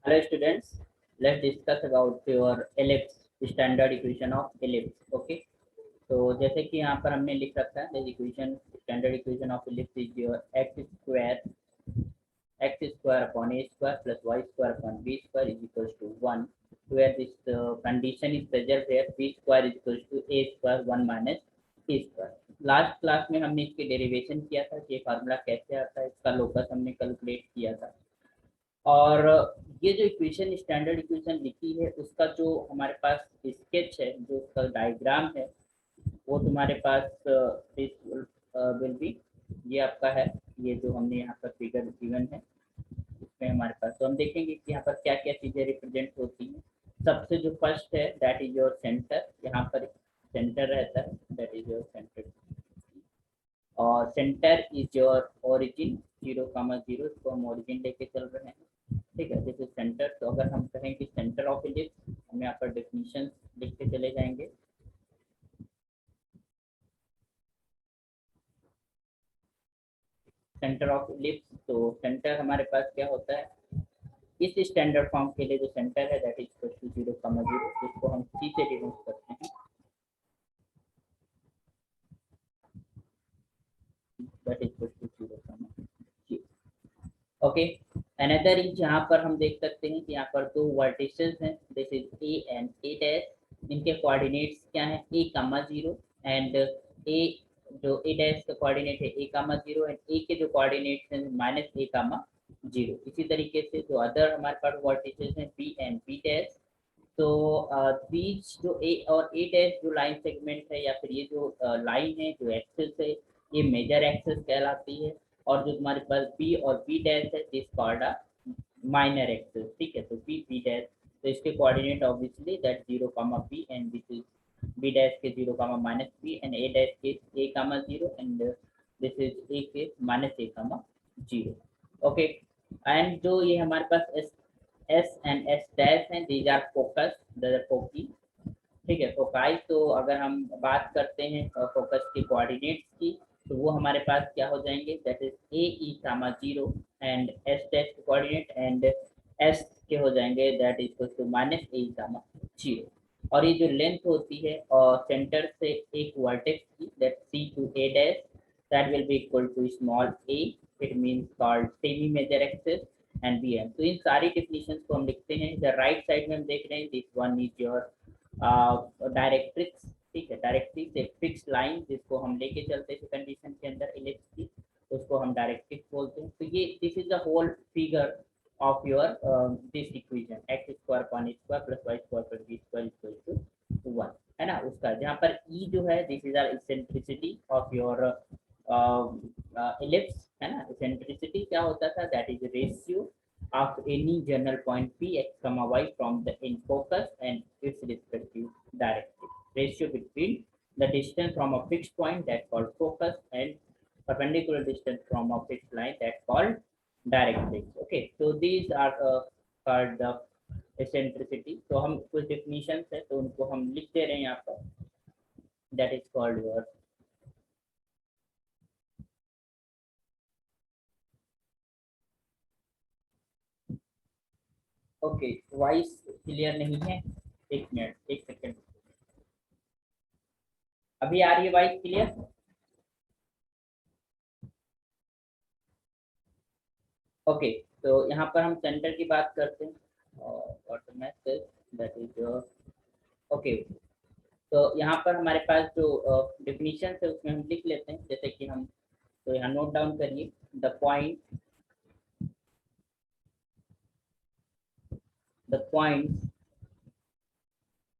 Hello students, let's discuss about your ellipse, standard equation of ellipse. Okay, तो जैसे कि यहाँ पर हमने लिख रखा है equation standard equation of ellipse is your x square upon a square plus y square upon b square is equals to 1, where this condition is preserved here b square is equals to a square 1 minus a square. Last class में हमने इसके derivation किया था कि ये formula कैसे आता है, इसका लोकस हमने कैलकुलेट किया था। और ये जो इक्वेशन स्टैंडर्ड इक्वेशन लिखी है उसका जो हमारे पास स्केच है, जो उसका डायग्राम है, वो तुम्हारे पास विल बी, ये आपका है, ये जो हमने यहाँ पर फिगर गिवन है इसमें हमारे पास, तो हम देखेंगे कि यहाँ पर क्या क्या चीज़ें रिप्रेजेंट होती हैं। सबसे जो फर्स्ट है दैट इज योर सेंटर, यहाँ पर सेंटर रहता है, दैट इज योर सेंटर, और सेंटर इज योर ओरिजिन 0,0, इसको हम ओरिजिन लेके चल रहे हैं। ठीक है, दिस इज सेंटर। तो अगर हम कहें कि सेंटर ऑफ इलिप्स, हम यहाँ पर डेफिनेशन लिखते चले जाएंगे। सेंटर ऑफ इलिप्स, तो सेंटर हमारे पास क्या होता है, इस स्टैंडर्ड फॉर्म के लिए जो सेंटर है दैट इज इक्वल टू 0,0, जिसको हम सी से डिनोट करते हैं, that is equal to 0,0। Okay, another is यहाँ पर हम देख सकते हैं कि यहाँ पर दो वर्टिसेस हैं, this is A and A dash. इनके कोऑर्डिनेट्स क्या है, ए कामा 0 एंड ए, जो ए डैश का कोऑर्डिनेट है ए कामा 0 एंड ए के जो कोऑर्डिनेट्स हैं माइनस ए कामा 0। इसी तरीके से जो अदर हमारे पास वर्टिसेस हैं बी एंड बी डैश, तो बीच जो ए और ए डैश जो लाइन सेगमेंट है या फिर ये जो लाइन है जो एक्सेस है, ये मेजर एक्सेस कहलाती है। और जो तुम्हारे पास बी और बी डैश है this called a minor axis. ठीक है, तो बी बी डैश, तो इसके coordinate obviously that 0, B and this is B dash के 0, minus B and A dash के A comma 0 and this is A के minus A comma 0। Okay, and जो ये हमारे पास S S and S dash हैं, दीज आर फोकस, द फोकी। ठीक है, फोकाई। तो अगर हम बात करते हैं फोकस के कोऑर्डिनेट्स की, तो वो हमारे पास क्या हो जाएंगे, that is A E comma 0 and S dash के कोऑर्डिनेट एंड एस के हो जाएंगे that is equal to minus A comma 0। और ये जो लेंथ होती है और सेंटर से एक वर्टेक्स की, that C to A dash, that will be equal to small A, it means called semi major axis and B M. तो इन सारी डिफिनेशंस को हम लिखते हैं। इधर राइट साइड में हम देख रहे हैं this one is your directrix. ठीक है, डायरेक्ट्रिक्स एक फिक्स लाइन जिसको हम लेके चलते हैं कंडीशन के अंदर इलिप्स की, उसको हम डायरेक्ट्रिक्स बोलते हैं। तो ये this is the whole figure of your this equation, X square upon square plus Y square plus B square equal to 1, है ना। उसका जहाँ पर ई जो है this is our eccentricity of your ellipse, है ना। इसेंट्रिसिटी क्या होता था, that is ratio of any general point p x comma y from the in focus and its respective directive, ratio between the distance from a fixed point that called focus and perpendicular distance from a fixed line that called directrix. Okay, so these are called the eccentricity. तो हम कुछ definitions है तो उनको हम लिख दे रहे हैं यहाँ पर, that is called your okay. Voice clear नहीं है, एक मिनट एक सेकेंड, अभी आ रही है वॉइस क्लियर? ओके, तो यहाँ पर हम सेंटर की बात करते हैं और दैट इज ओके। तो यहाँ पर हमारे पास जो डेफिनेशन है उसमें हम लिख लेते हैं, जैसे कि हम, तो यहाँ नोट डाउन करिए, द पॉइंट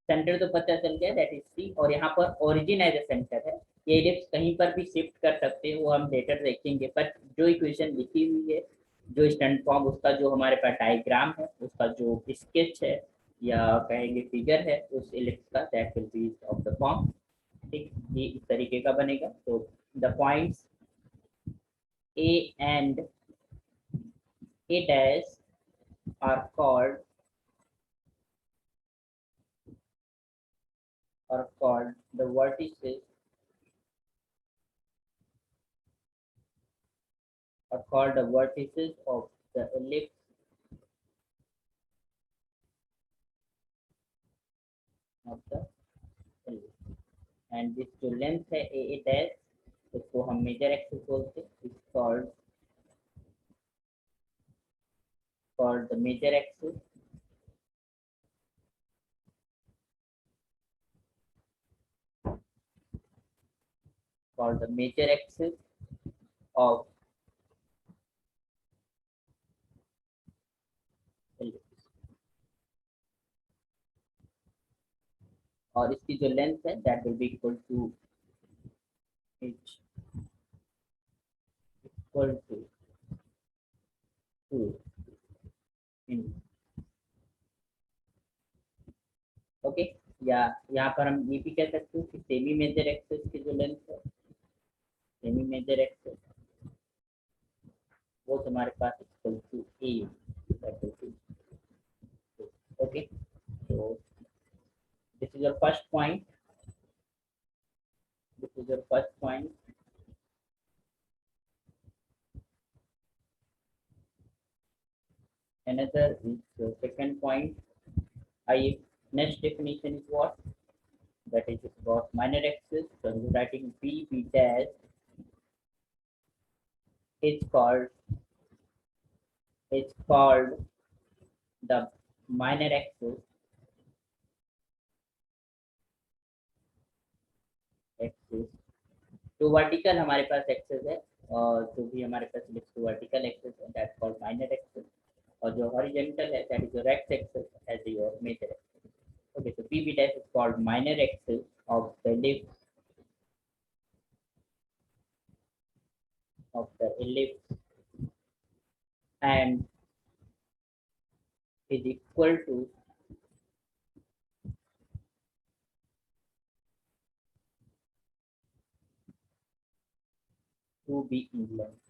सेंटर तो पता चल गया दैट इज सी, और यहाँ पर ओरिजिन एज ए सेंटर है। ये इलिप्स कहीं पर भी शिफ्ट कर सकते हैं, वो हम लेटर देखेंगे, पर जो इक्वेशन लिखी हुई है, जो स्टैंड फॉर्म, उसका जो हमारे पास डायग्राम है, उसका जो स्केच है या कहेंगे फिगर है उस इलिप्स का, that will be of the form. ठीक, ये इस तरीके का बनेगा। तो the points A and A dash are called the vertices, are called the vertices of the ellipse of the ellipse, and this जो length है a dash उसको हम मेजर एक्सिस बोलते हैं, is called the major axis, called the major axis of ellipse, और इसकी जो length है that will be equal to h equal to 2 in okay, या यहाँ पर हम ये भी कह सकते हैं कि सेमी मेजर एक्सिस की जो लेंथ है, सेमी मेजर एक्सिस वो हमारे पास equal to A, okay. So this is your first point. This is your first point. Another is the second point. I next definition is what? That is about minor axis. So I'm writing B dash is called the minor axis जो vertical हमारे पास axis है, और जो भी हमारे पास vertical axis है दैट कॉल्ड माइनर एक्सेस, और जो हॉरिजॉन्टल है that is your X axis as your major axis. Okay, so PB dash is called minor axis of the ellipse and is equal to be in length.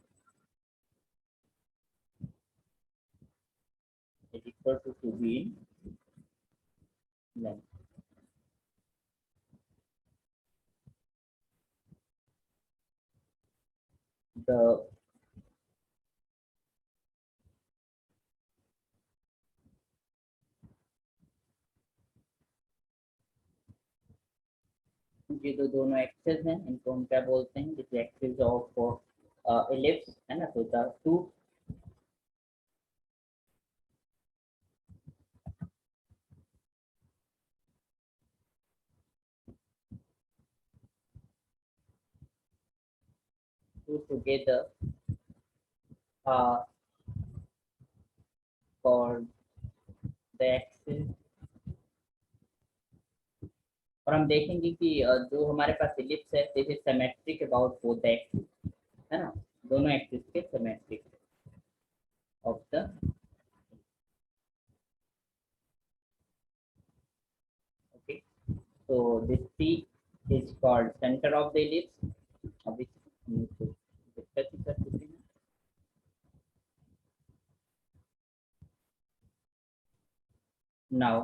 Is equal to be in length. The ये तो दोनों access हैं, इनको हम क्या बोलते हैं, जैसे एक्सेस ऑफ एलिप्स है ना, तो the two together are called the axis। और हम देखेंगे कि जो हमारे पास एलिप्स है this is symmetric about both axis, है ना, दोनों एक्सिस के symmetric of the, okay. so this C is called center of the ellipse। अब इस डिस्कस कर चुके हैं। Now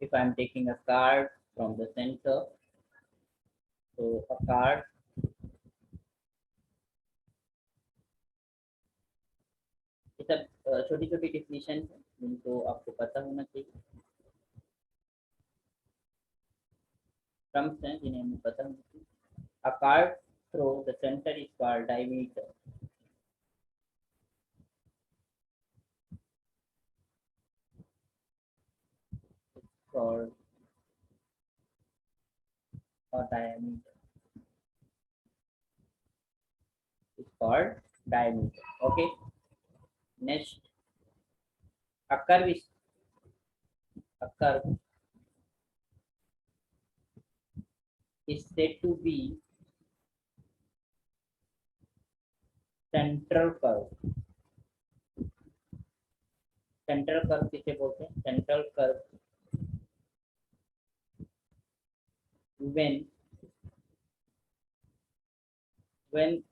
if I am taking a card from the center, so a card ये सब छोटी छोटी डिफिनेशन है जिनको आपको पता होना चाहिए, टर्म्स हैं जिन्हें हमें पता होना चाहिए। A card through the center is called diameter, called or diameter, is called diameter, okay। Next, a curve is said to be central curve। Central curve किसे बोलते हैं, central curve when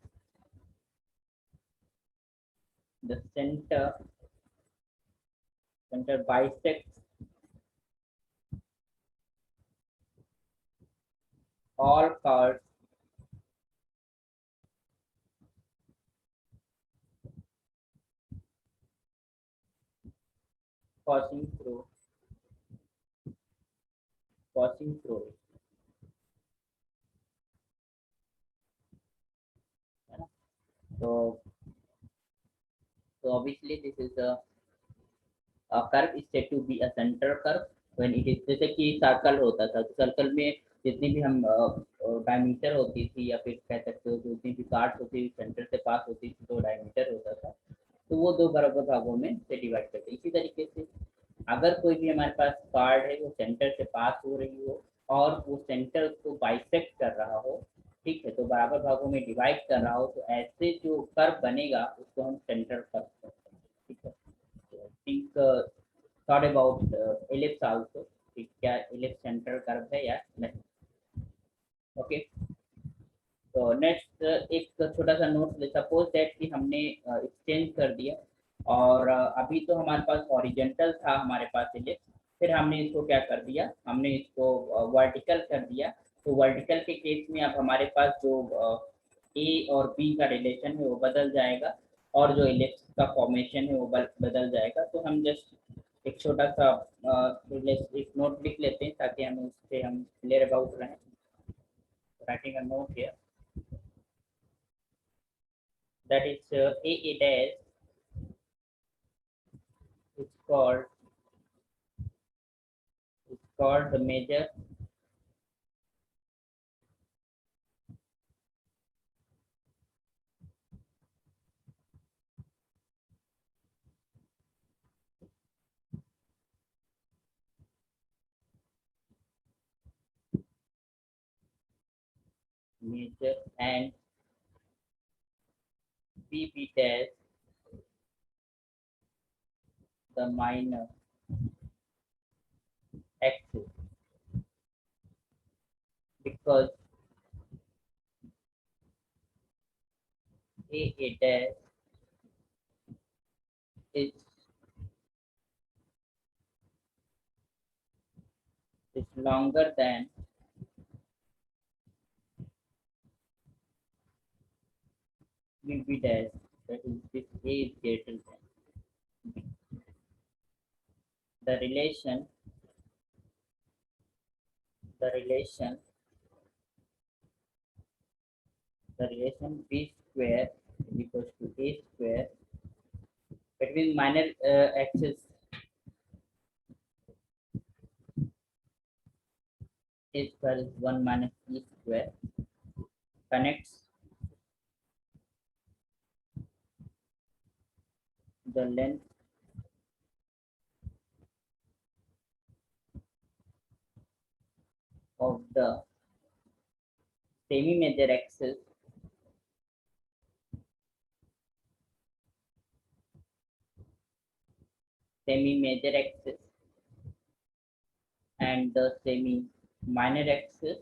the center bisects all curves passing through passing through it, है ना? So obviously this is a curve is said to be a center curve when it is, जैसे कि circle होता था, तो सर्कल में जितनी भी हम डायमीटर होती थी या फिर कह सकते हो जितनी भी पार्ट होती थी सेंटर से पास होती थी तो डायमीटर होता था, तो वो दो बराबर भागों में से डिवाइड करते। इसी तरीके से अगर कोई भी हमारे पास पार्ट है वो सेंटर से पास हो रही हो और वो सेंटर को बाइसेक्ट कर रहा हो, ठीक है, तो बराबर भागों में डिवाइड कर रहा हो, तो ऐसे जो कर्व बनेगा उसको हम सेंटर कर्व कहते हैं, ठीक है। Think thought about ellipse also, ठीक, क्या इलिप्स सेंटर कर्व है या नहीं? ओके, तो नेक्स्ट एक छोटा सा नोट ले, सपोज दैट कि हमने एक्सचेंज कर दिया और अभी तो हमारे पास हॉरिजेंटल था हमारे पास इलिप्स, फिर हमने इसको क्या कर दिया, हमने इसको वर्टिकल कर दिया। तो वर्टिकल के केस में अब हमारे पास जो ए और बी का रिलेशन है वो बदल जाएगा और जो इलिप्स का फॉर्मेशन है वो बदल जाएगा। तो हम जस्ट एक छोटा सा एक नोट लिख लेते हैं ताकि हम उससे हम क्लियर अबाउट रहें। Writing a note here, that is A dash is called the major and B dash the minor axis, because A dash is longer than B dash, that is this A is greater than B. The relation B square is equals to A square between minor axis A square is 1 minus E square connects the length of the semi-major axis and the semi-minor axis,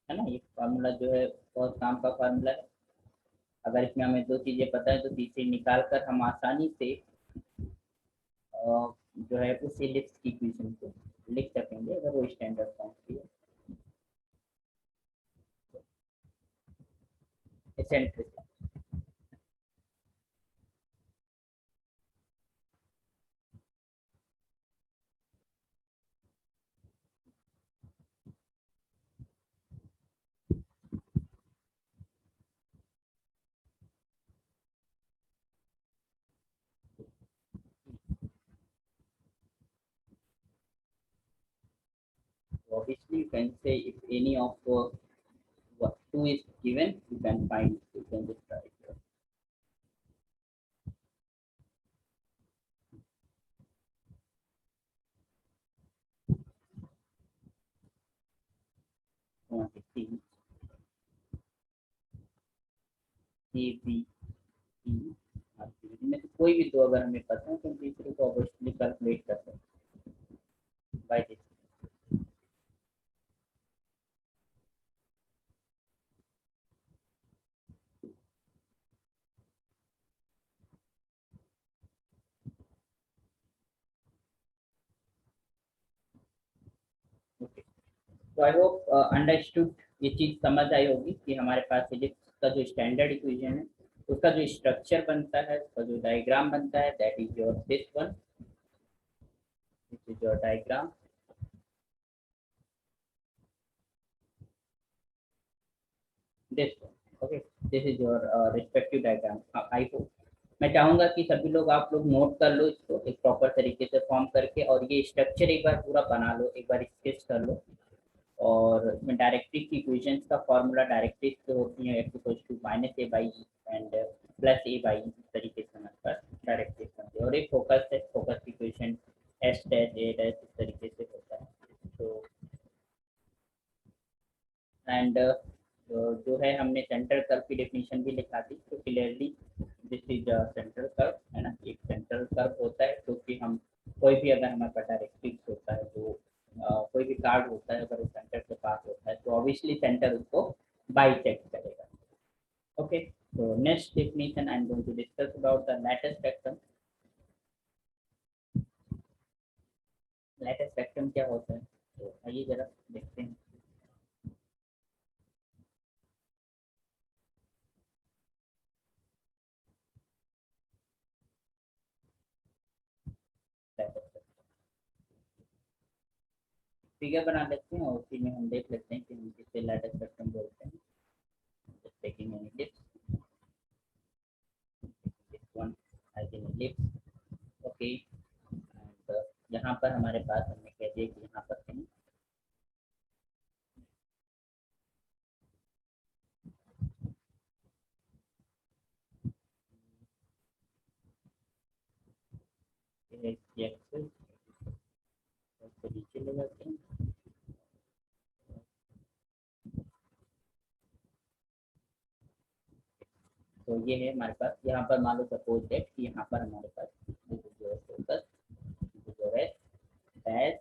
है ना। ये formula जो है बहुत काम का formula है। अगर इसमें हमें दो चीजें पता है तो तीसरी निकाल कर हम आसानी से जो है उस इलिप्स की इक्वेशन को लिख सकेंगे अगर वो स्टैंडर्ड फॉर्म की है। Eccentric, obviously you can say if any of what two is given, you can find, you can just try it. A B E, इनमें से कोई भी दो अगर हमें पता है तो हम तीसरे को ऑब्वियसली कैलकुलेट कर सकते हैं बाय दिस। ओके, तो आई होप अंडरस्टूड, ये चीज समझ आई होगी कि हमारे पास फिजिक्स का जो स्टैंडर्ड इक्वेशन है उसका जो स्ट्रक्चर बनता है, उसका जो डायग्राम बनता है, that is your this one. This is your diagram. This one, okay. This is your respective diagram. I hope मैं चाहूंगा कि सभी लोग आप लोग नोट कर लो इसको एक प्रॉपर तरीके से फॉर्म करके, और ये स्ट्रक्चर एक बार पूरा बना लो, एक बार स्केच कर लो। और इसमें डायरेक्ट्रिक्स की इक्वेशंस का फॉर्मूला, डायरेक्ट्रिक्स जो होती है x equals to minus A by and plus A by, इस तरीके से हमारे पास डायरेक्ट्रिक्स बनती है। और एक फोकस है, फोकस की इक्वेशन एस डैश ए डैश इस तरीके से होता है। तो एंड जो है हमने सेंटर कर्व की डेफिनेशन भी लिखा दी, तो clearly this is central curve, है ना। एक सेंट्रल कर्व होता है क्योंकि हम कोई भी अगर हमारे पास डायरेक्ट्रिक्स होता है तो कोई भी कार्ड होता है अगर वो सेंटर के पास होता है तो ऑब्वियसली सेंटर उसको बाइसेक्ट करेगा। ओके, तो next definition I am going to discuss about the latus rectum. Latus rectum क्या होता है, तो आइए जरा देखते हैं। फिगर बना लेते हैं और उसी में हम देख लेते हैं कि हम किसे लैटिस स्पेक्ट्रम बोलते हैं। Just taking an ellipse, this one as an ellipse, okay, and यहाँ पर हमारे पास हमने कह दिया कि यहाँ पर कहीं एक्सेस नीचे ले जाते हैं। तो ये है हमारे पास, यहाँ पर मान लो सपोज दैट कि यहाँ पर हमारे पास जो है फोकस जो है डैश,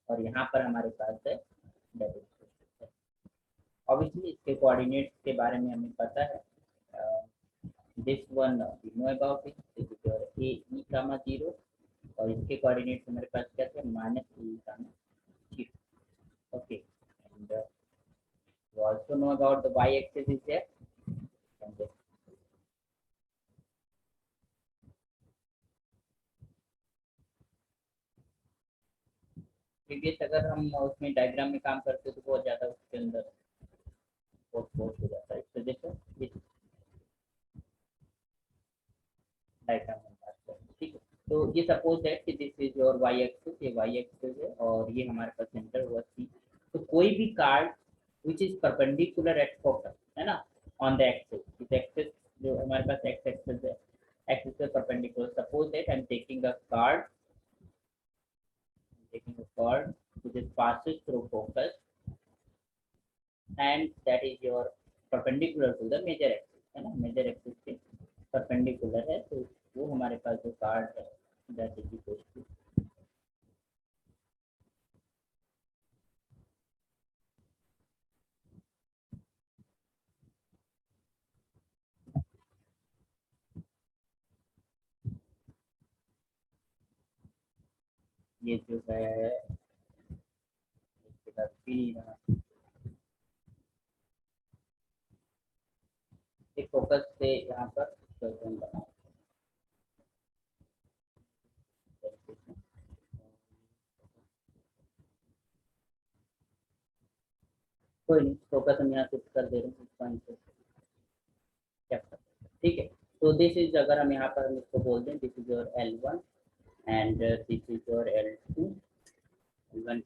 और यहाँ पर हमारे पास है डबल। ऑब्वियसली इसके कोऑर्डिनेट्स के बारे में हमें पता है। This one we know about it, this is your A E comma 0, और इसके कोऑर्डिनेट्स हमारे पास क्या थे, minus E comma 0। Okay, and you also know about the y axis is there, and previous अगर हम उसमें डायग्राम में काम करते तो बहुत ज़्यादा उसके अंदर बहुत बहुत हो जाता है। तो देखो ये डायग्राम में बात करें, ठीक है। तो ये सपोज है कि this is your Y axis, ये वाई एक्सिस है और ये हमारे पास सेंटर हुआ सी। तो कोई भी card which is perpendicular at focus, है ना, ऑन द एक्सिस, इस एक्सिस जो हमारे पास एक्स एक्सिस है, एक्सिस से perpendicular, suppose that I am taking a card, taking a chord which is passes through focus and that is your perpendicular to the major axis, है ना, major axis के perpendicular है। तो वो हमारे पास जो कार्ड है दैट इज इक्वल टू, ये जो है इसके बाद एक फोकस से यहाँ पर सर्कल बना, कोई नहीं, फोकस हम यहाँ शिफ्ट कर दे रहे हैं इस पॉइंट से, क्या ठीक है। तो दिस इज, अगर हम यहाँ पर हम इसको बोल दें this is your L1 and this is your L2, L1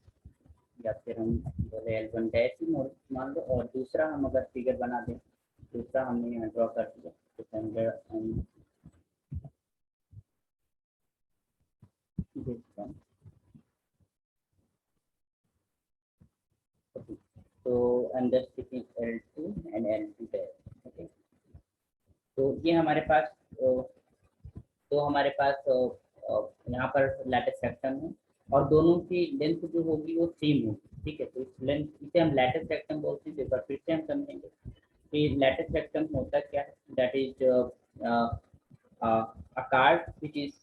या फिर हम बोले L1 डैश ही मान लो, और दूसरा हम अगर फिगर बना दें, दूसरा हमने यहाँ ड्रॉ कर दिया तो सेंटर दिस वन, तो अंदर sticking L2 and L2 dash, okay. तो ये हमारे पास तो हमारे पास यहाँ पर लैटिस सेक्शन है और दोनों की लेंथ जो होगी वो सेम होगी, ठीक है। तो इस लेंथ, इसे हम लैटिस सेक्शन बोलते हैं। पेपर फिर से हम समझेंगे कि लैटिस सेक्शन होता क्या है, that is a card which is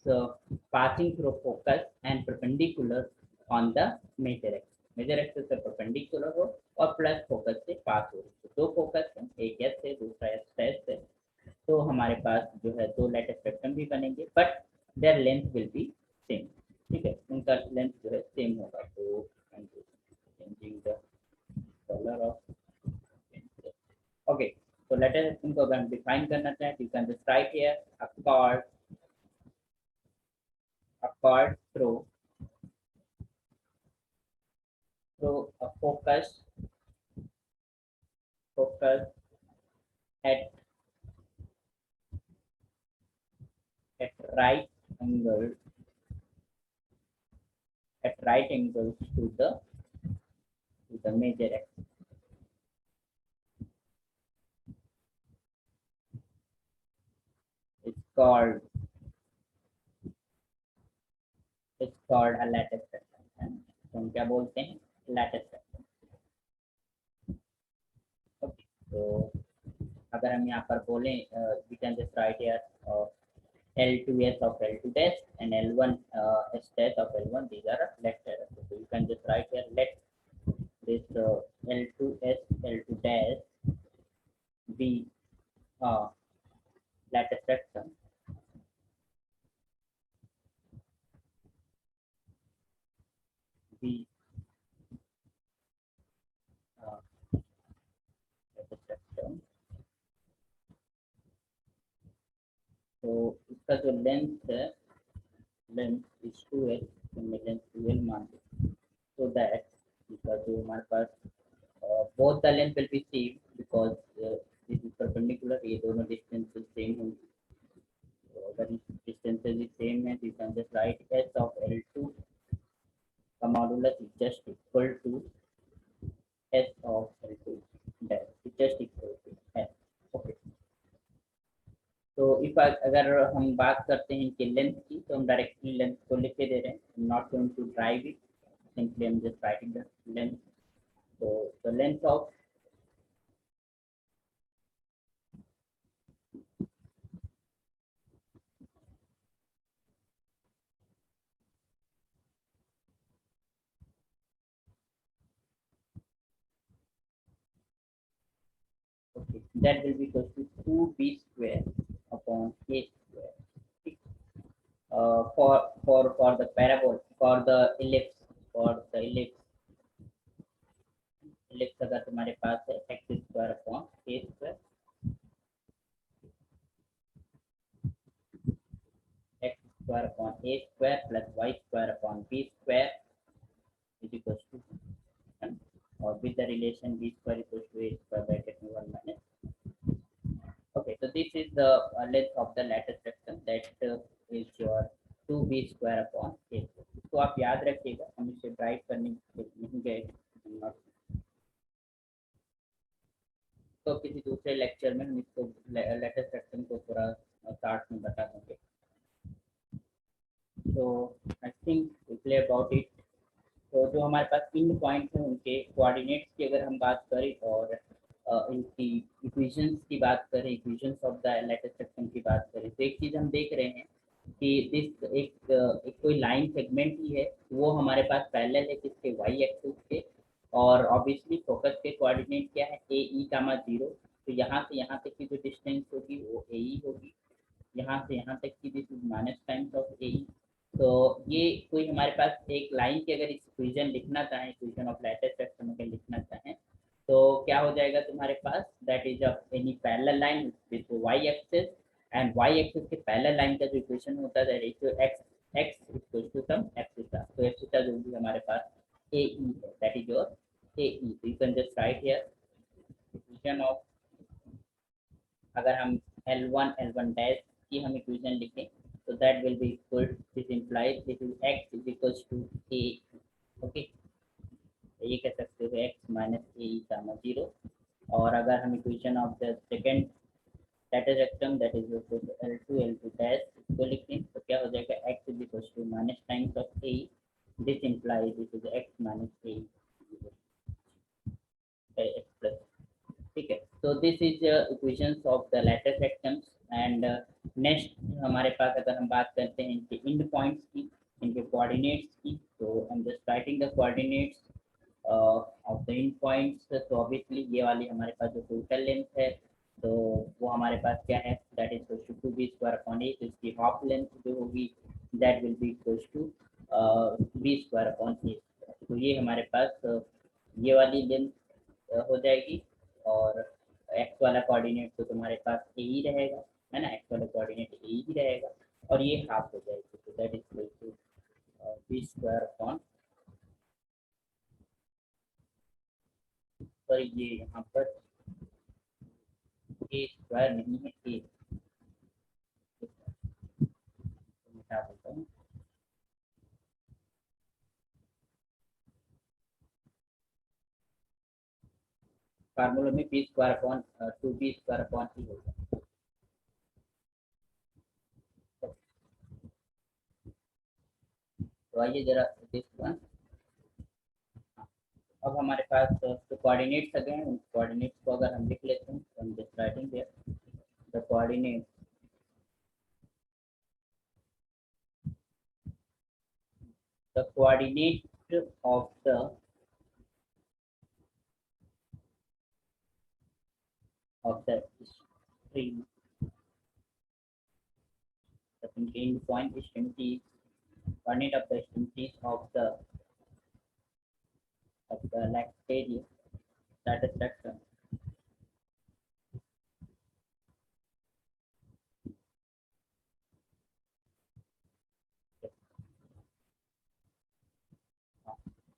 passing through focus and perpendicular on the major axis, major axis से परपेंडिकुलर हो और प्लस फोकस से पास हो। तो दो फोकस है, एक एस है दूसरा एस है, तो हमारे पास जो है दो लैटिस स्पेक्ट्रम भी बनेंगे but there length will be same, ठीक है। उनका लेंथ जो है सेम होगा। तो changing the colour of, okay. तो लेटर इनको अगर हम डिफाइन करना चाहें, you can just write here a chord through a focus at at right angle at right angles to the major axis. It's called a lattice section। तो हम क्या बोलते हैं, lattice section। ओके, तो अगर हम यहाँ पर बोलें, we can just write here L2S of L2 dash and L1 S dash of L1, these are lecture। So you can just write here, let this L2S L2 dash be lattice section be lattice section। तो इसका जो length है, length is 2L, तो मैं length 2L मान लूँ। So that इसका जो हमारे पास both the length will be same because this is perpendicular, ये दोनों डिस्टेंसेस सेम होंगी। तो अगर डिस्टेंसेस सेम है, तो you can just write S of L2 का modulus is just equal to S of L2 dash, is just equal to S। Okay, तो if अगर हम बात करते हैं कि लेंथ की, तो हम डायरेक्टली लेंथ को लिख के दे रहे हैं, not going to drive it, simply हम जस्ट राइटिंग द लेंथ। तो the length of okay, that will be equal to 2b square upon a square। For the parabol, for the ellipse अगर तुम्हारे पास है x square upon a square, x square upon a square plus y square upon b square is equal to, और with the relation b square equal to a square bracket में 1 minus. Okay, so this is the length of the lattice section, that is your 2b square upon a। तो आप याद रखिएगा, हम इसे drive करने नहीं गए, तो किसी दूसरे लेक्चर में हम इसको lattice section को पूरा चार्ट में बता देंगे। तो I think clear about it. तो जो हमारे पास इन पॉइंट हैं, उनके कोऑर्डिनेट्स की अगर हम बात करें और इनकी इक्वेशंस की बात करें, equations of the lattice section की बात करें, तो एक चीज़ हम देख रहे हैं कि दिस एक कोई लाइन सेगमेंट ही है, वो हमारे पास पैरेलल है किसके, वाई एक्सिस के। और ऑब्वियसली फोकस के कोऑर्डिनेट क्या है, ए ई कामा 0। तो यहाँ से यहाँ तक की जो डिस्टेंस होगी वो ए ई होगी, यहाँ से यहाँ तक की this is minus times of A E. तो ये कोई हमारे पास एक लाइन की अगर इक्वेशन लिखना चाहें, इक्वेशन ऑफ लैटिस सेक्शन के लिखना चाहें, तो क्या हो जाएगा तुम्हारे पास, that is any parallel line with Y axis, and Y axis के पैरेलल लाइन का जो इक्वेशन होता है that is X X equal to some X theta. तो एक्स थीटा जो भी हमारे पास ए ई है, that is your A E. तो you can just write here equation of, अगर हम L1 L1 डैश की हम इक्वेशन लिखें, तो that will be equal, this implies this is x is equals to a। Okay, ये कह सकते हो x माइनस ए कामा 0। और अगर हम equation of the second latus section that is L2 L2 dash इसको लिखें, तो क्या हो जाएगा, x is equals to minus times of a, this implies this is x minus a x plus. ठीक है, तो this is equations of the latus sections. And next हमारे पास अगर हम बात करते हैं इनके इंड पॉइंट्स की, इनके कोऑर्डिनेट्स की, तो I am just writing the coordinates of the end points. तो ऑब्वियसली ये वाली हमारे पास जो टोटल लेंथ है, तो वो हमारे पास क्या है, that is to B square upon A. तो इसकी हाफ लेंथ जो होगी that will be equals to B square upon A. तो ये हमारे पास ये वाली लेंथ हो जाएगी, और एक्स वाला कोऑर्डिनेट तो तुम्हारे पास ए ही रहेगा, है ना, एक्स वाला कोऑर्डिनेट ए ही रहेगा, और ये हाफ हो जाएगी। तो that is equal to B square upon, पर ये यहाँ पर ए स्क्वायर नहीं है, ए मिटा देता हूँ। फार्मूला में B square upon 2b square upon E होगा। तो आइए जरा दिस वन, अब हमारे पास जो कोऑर्डिनेट्स आ गए हैं, उन कोऑर्डिनेट्स को अगर हम लिख लेते हैं, तो हम just writing there the coordinate, the coordinate of the string, the contained point extremities, coordinate of the extremities of the lactating satisfaction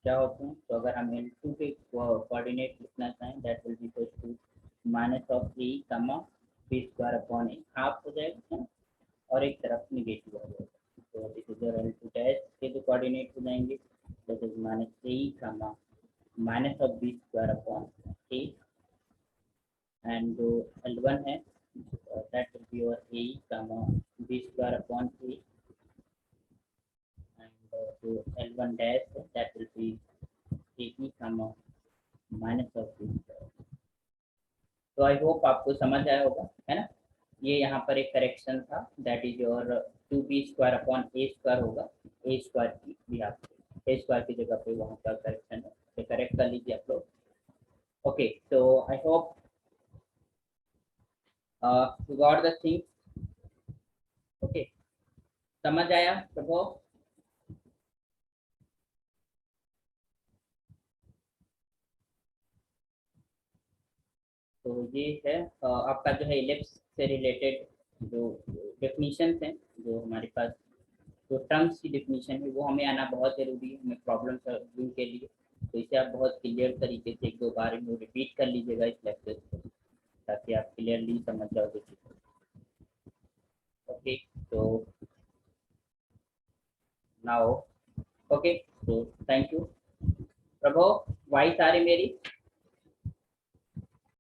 क्या होते हैं। तो अगर हम L2 के कोऑर्डिनेट लिखना चाहें, that will be equal to minus of A comma B square upon A, half हो जाएगा ना, और एक तरफ निगेटिव हो जाएगा। तो this is your L2 dash के जो कोऑर्डिनेट हो जाएंगे, that is minus A comma minus of B square upon A, and जो L1 है that will be your A comma B square upon A, and जो L1 डैश है that will B A comma minus of B square. तो I hope आपको समझ आया होगा, है ना। ये यहाँ पर एक करेक्शन था, that is your 2b square upon A square होगा, ए स्क्वायर की भी आप ए स्क्वायर की जगह पे वहाँ का करेक्शन है, तो करेक्ट कर लीजिए आप लोग। ओके, तो I hope you got the thing. Okay, समझ आया सबको। तो ये है आपका जो है इलिप्स से रिलेटेड जो डेफिनीशन हैं, जो हमारे पास जो टर्म्स की डेफिनीशन है, वो हमें आना बहुत ज़रूरी है हमें प्रॉब्लम सॉल्विंग के लिए। तो इसे आप बहुत क्लियर तरीके से एक दो बार में रिपीट कर लीजिएगा इस लेक्चर को, ताकि आप क्लियरली समझ जाओगे चीज़ें। ओके, तो नाउ ओके, तो थैंक यू। प्रभो, वॉइस आ रही मेरी?